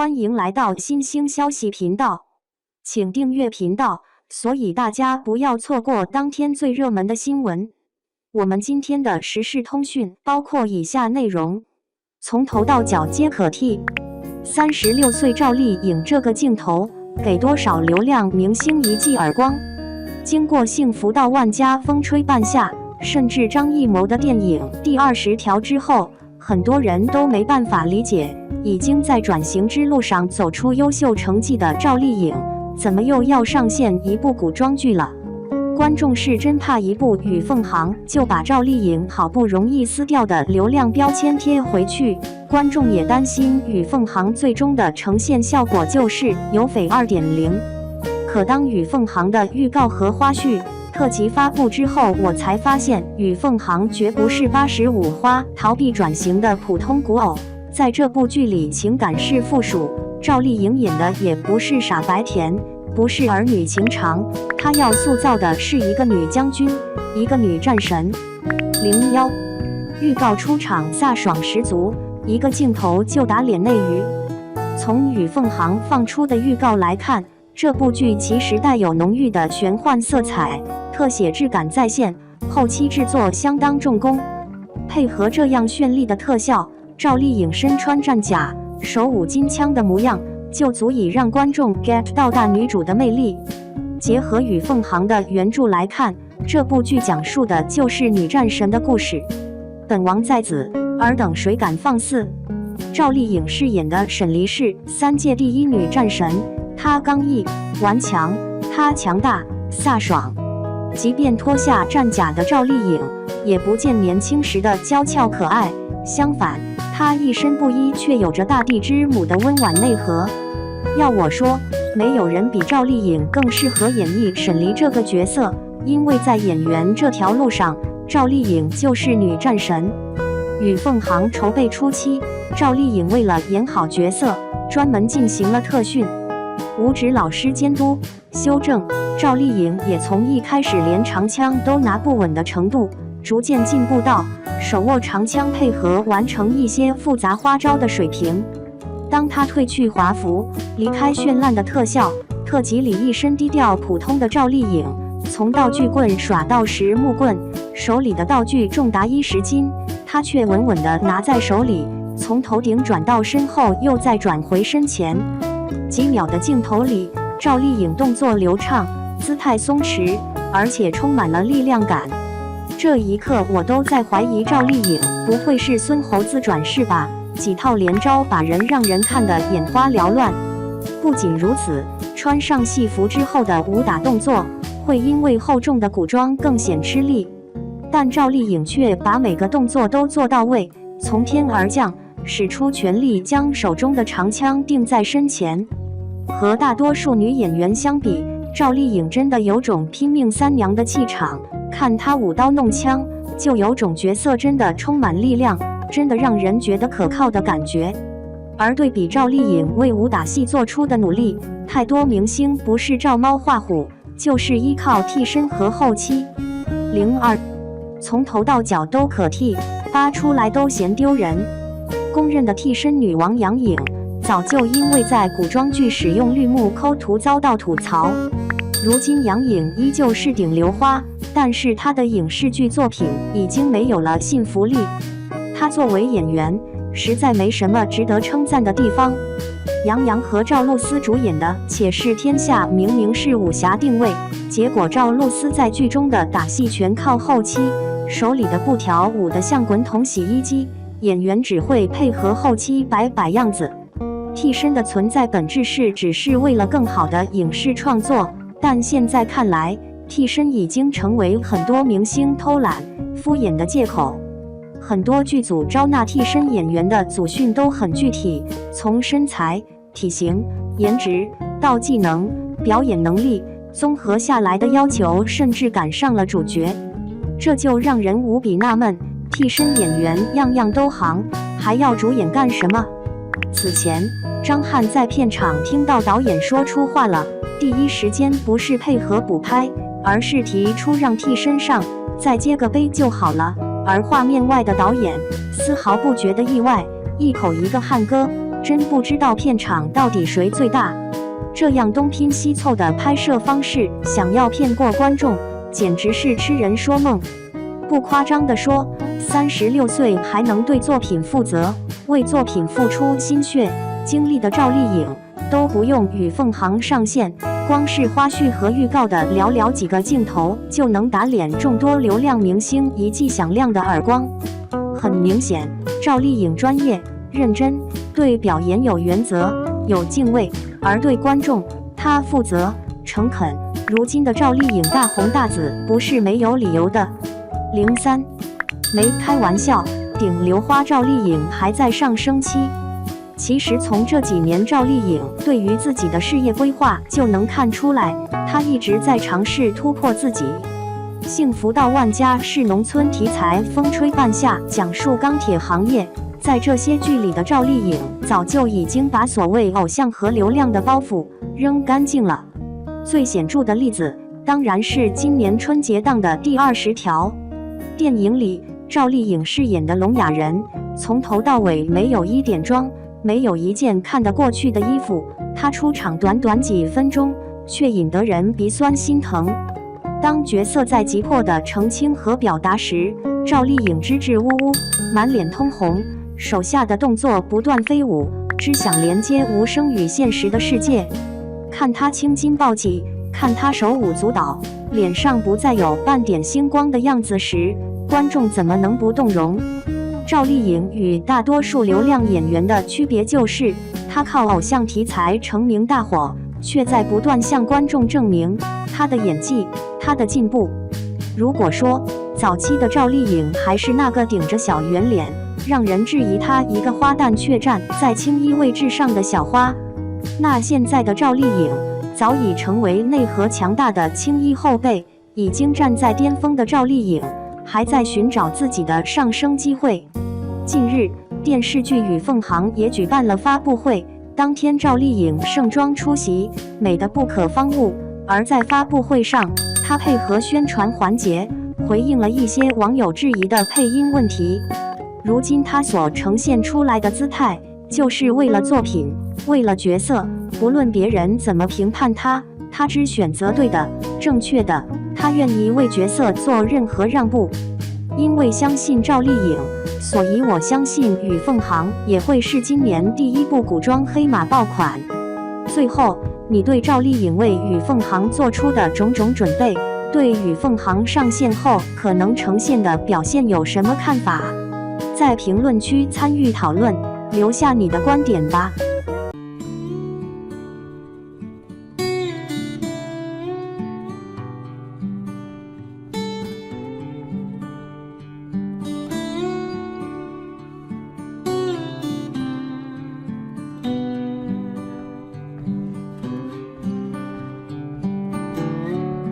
欢迎来到新兴消息频道，请订阅频道，所以大家不要错过当天最热门的新闻。我们今天的时事通讯包括以下内容：从头到脚皆可替。36岁赵丽颖这个镜头，给多少流量明星一记耳光？经过《幸福到万家》风吹半夏，甚至张艺谋的电影《第20条》之后，很多人都没办法理解，已经在转型之路上走出优秀成绩的赵丽颖，怎么又要上线一部古装剧了？观众是真怕一部《与凤航》就把赵丽颖好不容易撕掉的流量标签贴回去，观众也担心《与凤航》最终的呈现效果就是有匪 2.0。可当《与凤航》的预告和花絮特辑发布之后，我才发现《与凤航》绝不是85花逃避转型的普通古偶，在这部剧里情感是附属，赵丽颖演的也不是傻白甜，不是儿女情长，她要塑造的是一个女将军，一个女战神。01预告出场飒爽十足，一个镜头就打脸内娱。从《与凤航》放出的预告来看，这部剧其实带有浓郁的玄幻色彩，特写质感在线，后期制作相当重工。配合这样绚丽的特效，赵丽颖身穿战甲，手舞金枪的模样，就足以让观众 get 到大女主的魅力。结合《与凤航》的原著来看，这部剧讲述的就是女战神的故事。本王在子，尔等谁敢放肆？赵丽颖饰演的沈黎是3届第1女战神，她刚毅顽强，她强大飒爽。即便脱下战甲的赵丽颖，也不见年轻时的娇俏可爱，相反，她一身不衣却有着大地之母的温婉内核。要我说，没有人比赵丽颖更适合演绎沈黎这个角色，因为在演员这条路上，赵丽颖就是女战神。与凤航筹备初期，赵丽颖为了演好角色，专门进行了特训。吴指老师监督修正，赵丽颖也从一开始连长枪都拿不稳的程度，逐渐进步到手握长枪配合完成一些复杂花招的水平。当她褪去华服，离开绚烂的特效，特辑里一身低调普通的赵丽颖，从道具棍耍到实木棍，手里的道具重达10斤，她却稳稳地拿在手里，从头顶转到身后，又再转回身前。几秒的镜头里，赵丽颖动作流畅，姿态松弛，而且充满了力量感。这一刻，我都在怀疑赵丽颖不会是孙猴子转世吧？几套连招把人让人看得眼花缭乱。不仅如此，穿上戏服之后的武打动作，会因为厚重的古装更显吃力。但赵丽颖却把每个动作都做到位，从天而降，使出全力将手中的长枪定在身前。和大多数女演员相比，赵丽颖真的有种拼命三娘的气场，看她舞刀弄枪，就有种角色真的充满力量，真的让人觉得可靠的感觉。而对比赵丽颖为武打戏做出的努力，太多明星不是照猫画虎，就是依靠替身和后期。02从头到脚都可替，扒出来都嫌丢人。公认的替身女王杨颖，早就因为在古装剧使用绿幕抠图遭到吐槽。如今杨颖依旧是顶流花，但是她的影视剧作品已经没有了信服力。她作为演员，实在没什么值得称赞的地方。杨洋和赵露思主演的《且试天下》明明是武侠定位，结果赵露思在剧中的打戏全靠后期，手里的布条舞得像滚筒洗衣机，演员只会配合后期摆样子。替身的存在本质是只是为了更好的影视创作，但现在看来，替身已经成为很多明星偷懒敷衍的借口。很多剧组招纳替身演员的组训都很具体，从身材、体型、颜值到技能、表演能力，综合下来的要求甚至赶上了主角，这就让人无比纳闷，替身演员样样都行，还要主演干什么？此前，张翰在片场听到导演说出话了，第一时间不是配合补拍，而是提出让替身上，再接个杯就好了。而画面外的导演丝毫不觉得意外，一口一个汉哥，真不知道片场到底谁最大。这样东拼西凑的拍摄方式，想要骗过观众，简直是痴人说梦。不夸张地说，36岁还能对作品负责，为作品付出心血、精力的赵丽颖，都不用与凤航上线，光是花絮和预告的寥寥几个镜头，就能打脸众多流量明星一记响亮的耳光。很明显，赵丽颖专业、认真，对表演有原则、有敬畏，而对观众，她负责、诚恳。如今的赵丽颖大红大紫，不是没有理由的。03，没开玩笑，顶流花赵丽颖还在上升期。其实从这几年赵丽颖对于自己的事业规划就能看出来，她一直在尝试突破自己。幸福到万家是农村题材风吹半夏，讲述钢铁行业。在这些剧里的赵丽颖早就已经把所谓偶像和流量的包袱扔干净了。最显著的例子当然是今年春节档的第20条。电影里赵丽颖饰演的聋哑人，从头到尾没有一点妆，没有一件看得过去的衣服，她出场短短几分钟，却引得人鼻酸心疼。当角色在急迫的澄清和表达时，赵丽颖支支吾吾，满脸通红，手下的动作不断飞舞，只想连接无声与现实的世界。看她青筋暴起，看她手舞足蹈，脸上不再有半点星光的样子时，观众怎么能不动容？赵丽颖与大多数流量演员的区别就是，她靠偶像题材成名大火，却在不断向观众证明她的演技，她的进步。如果说早期的赵丽颖还是那个顶着小圆脸，让人质疑她一个花旦却站在青衣位置上的小花，那现在的赵丽颖早已成为内核强大的青衣后辈，已经站在巅峰的赵丽颖还在寻找自己的上升机会。近日，电视剧《与凤航》也举办了发布会，当天赵丽颖盛装出席，美得不可方物。而在发布会上，她配合宣传环节，回应了一些网友质疑的配音问题。如今她所呈现出来的姿态，就是为了作品，为了角色，不论别人怎么评判她，她只选择对的、正确的，她愿意为角色做任何让步。因为相信赵丽颖，所以我相信《与凤航》也会是今年第一部古装黑马爆款。最后，你对赵丽颖为《与凤航》做出的种种准备，对《与凤航》上线后可能呈现的表现有什么看法？在评论区参与讨论，留下你的观点吧。